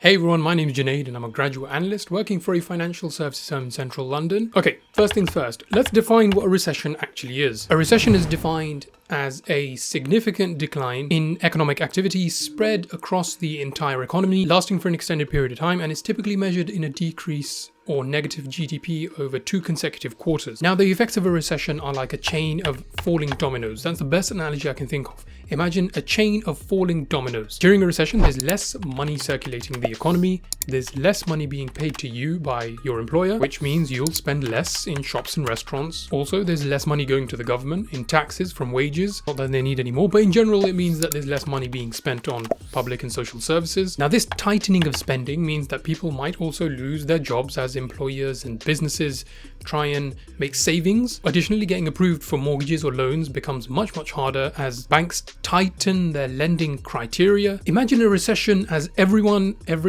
Hey everyone, my name is Junaid and I'm a graduate analyst working for a financial services firm in central London. Okay, first things first, let's define what a recession actually is. A recession is defined as a significant decline in economic activity spread across the entire economy, lasting for an extended period of time, and is typically measured in a decrease or negative GDP over 2 consecutive quarters. Now, the effects of a recession are like a chain of falling dominoes. That's the best analogy I can think of. Imagine a chain of falling dominoes. During a recession, there's less money circulating in the economy, there's less money being paid to you by your employer, which means you'll spend less in shops and restaurants. Also, there's less money going to the government in taxes from wages, not that they need any more, but in general, it means that there's less money being spent on public and social services. Now, this tightening of spending means that people might also lose their jobs as employers and businesses try and make savings. Additionally, getting approved for mortgages or loans becomes much harder as banks tighten their lending criteria. Imagine a recession as every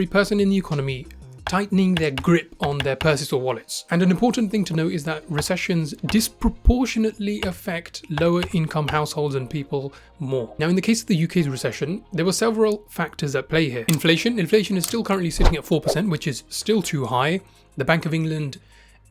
person in the economy tightening their grip on their purses or wallets. And an important thing to note is that recessions disproportionately affect lower income households and people more. Now, in the case of the UK's recession, there were several factors at play here. Inflation is still currently sitting at 4%, which is still too high. The Bank of England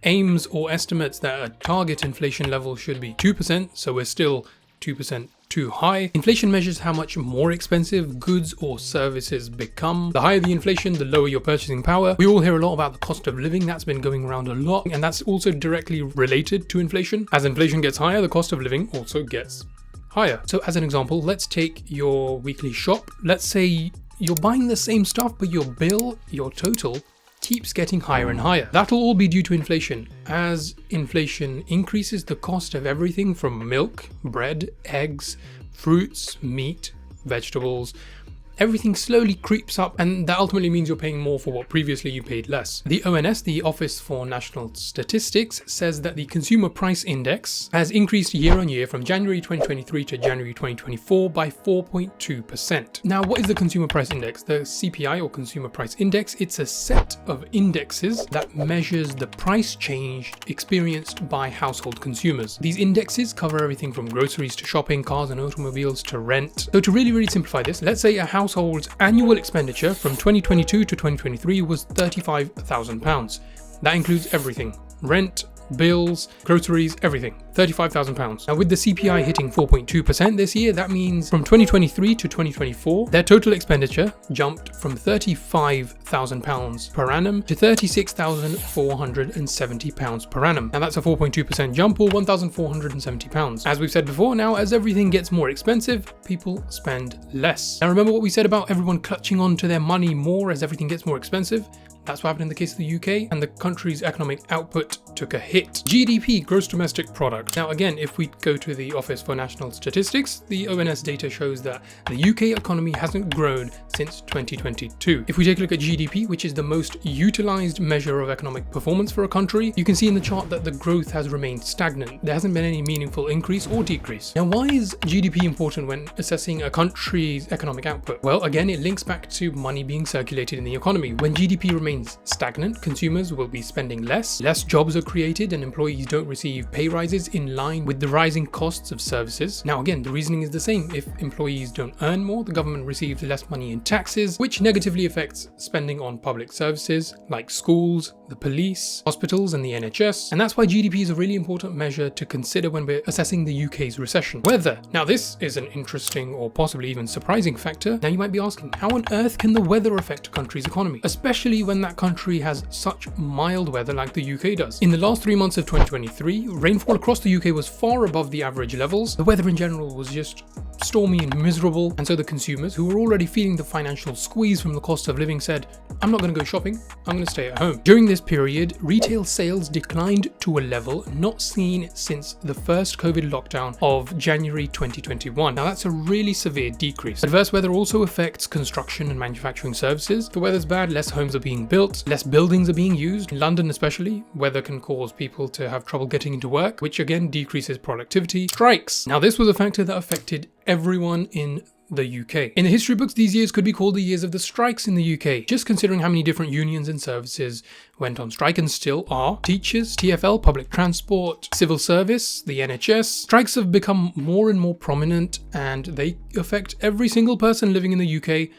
aims or estimates that a target inflation level should be 2%, so we're still 2% too high. Inflation measures how much more expensive goods or services become. The higher the inflation, the lower your purchasing power. We all hear a lot about the cost of living. That's been going around a lot, and that's also directly related to inflation. As inflation gets higher, the cost of living also gets higher. So as an example, let's take your weekly shop. Let's say you're buying the same stuff, but your bill, your total, keeps getting higher and higher. That'll all be due to inflation. As inflation increases, the cost of everything from milk, bread, eggs, fruits, meat, vegetables, everything slowly creeps up, and that ultimately means you're paying more for what previously you paid less. The ONS, the Office for National Statistics, says that the Consumer Price Index has increased year on year from January 2023 to January 2024 by 4.2%. Now, what is the Consumer Price Index? The CPI, or Consumer Price Index, it's a set of indexes that measures the price change experienced by household consumers. These indexes cover everything from groceries to shopping, cars and automobiles to rent. So to really simplify this, let's say a household's annual expenditure from 2022 to 2023 was £35,000. That includes everything: rent, bills, groceries, everything. £35,000. Now, with the CPI hitting 4.2% this year, that means from 2023 to 2024, their total expenditure jumped from £35,000 per annum to £36,470 per annum. Now, that's a 4.2% jump, or £1,470. As we've said before, now as everything gets more expensive, people spend less. Now, remember what we said about everyone clutching on to their money more as everything gets more expensive? That's what happened in the case of the UK, and the country's economic output took a hit. GDP, gross domestic product. Now again, if we go to the Office for National Statistics, the ONS data shows that the UK economy hasn't grown since 2022. If we take a look at GDP, which is the most utilized measure of economic performance for a country, you can see in the chart that the growth has remained stagnant. There hasn't been any meaningful increase or decrease. Now, why is GDP important when assessing a country's economic output? Well, again, it links back to money being circulated in the economy. When GDP remains stagnant, consumers will be spending less jobs are created, and employees don't receive pay rises in line with the rising costs of services. Now again, the reasoning is the same. If employees don't earn more, the government receives less money in taxes, which negatively affects spending on public services like schools, the police, hospitals and the NHS. And that's why GDP is a really important measure to consider when we're assessing the UK's recession. Weather. Now, this is an interesting or possibly even surprising factor. Now, you might be asking, how on earth can the weather affect a country's economy, especially when that country has such mild weather like the UK does? In the last 3 months of 2023, rainfall across the UK was far above the average levels. The weather in general was just stormy and miserable, and so the consumers, who were already feeling the financial squeeze from the cost of living, said, I'm not going to go shopping, I'm going to stay at home. During this period, retail sales declined to a level not seen since the first COVID lockdown of January 2021. Now, that's a really severe decrease. Adverse weather also affects construction and manufacturing services. If the weather's bad, less homes are being built, less buildings are being used. In London especially, weather can cause people to have trouble getting into work, which again decreases productivity. Strikes. Now, this was a factor that affected everyone in the UK. In the history books, these years could be called the years of the strikes in the UK, just considering how many different unions and services went on strike and still are. Teachers, TfL, public transport, civil service, the NHS. Strikes have become more and more prominent, and they affect every single person living in the UK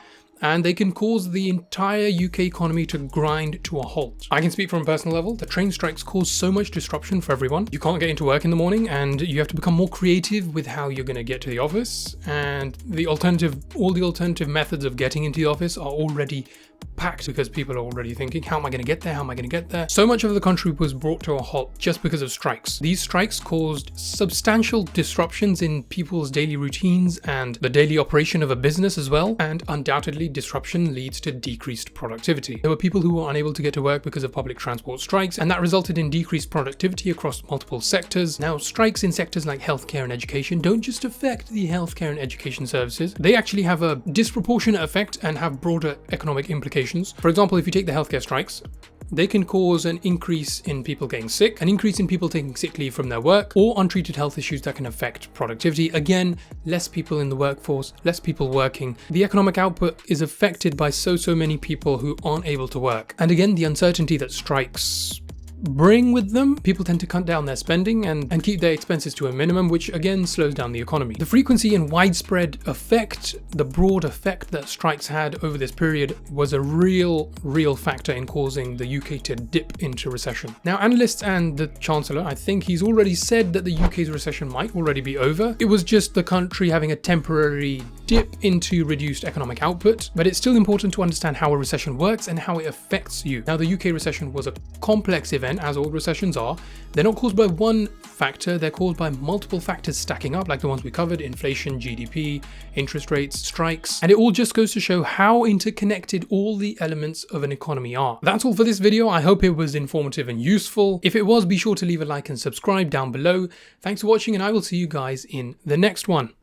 and they can cause the entire UK economy to grind to a halt. I can speak from a personal level. The train strikes cause so much disruption for everyone. You can't get into work in the morning, and you have to become more creative with how you're going to get to the office, and all the alternative methods of getting into the office are already packed because people are already thinking, how am I going to get there? How am I going to get there? So much of the country was brought to a halt just because of strikes. These strikes caused substantial disruptions in people's daily routines and the daily operation of a business as well, and undoubtedly disruption leads to decreased productivity. There were people who were unable to get to work because of public transport strikes, and that resulted in decreased productivity across multiple sectors. Now, strikes in sectors like healthcare and education don't just affect the healthcare and education services, they actually have a disproportionate effect and have broader economic implications. For example, if you take the healthcare strikes, they can cause an increase in people getting sick, an increase in people taking sick leave from their work, or untreated health issues that can affect productivity. Again, less people in the workforce, less people working. The economic output is affected by so many people who aren't able to work. And again, the uncertainty that strikes bring with them, people tend to cut down their spending and keep their expenses to a minimum, which again slows down the economy. The frequency and widespread effect, the broad effect that strikes had over this period was a real factor in causing the UK to dip into recession. Now, analysts and the Chancellor, I think he's already said that the UK's recession might already be over. It was just the country having a temporary dip into reduced economic output, but it's still important to understand how a recession works and how it affects you. Now, the UK recession was a complex event, as all recessions are. They're not caused by one factor, they're caused by multiple factors stacking up, like the ones we covered: inflation, GDP, interest rates, strikes, and it all just goes to show how interconnected all the elements of an economy are. That's all for this video. I hope it was informative and useful. If it was, be sure to leave a like and subscribe down below. Thanks for watching, and I will see you guys in the next one.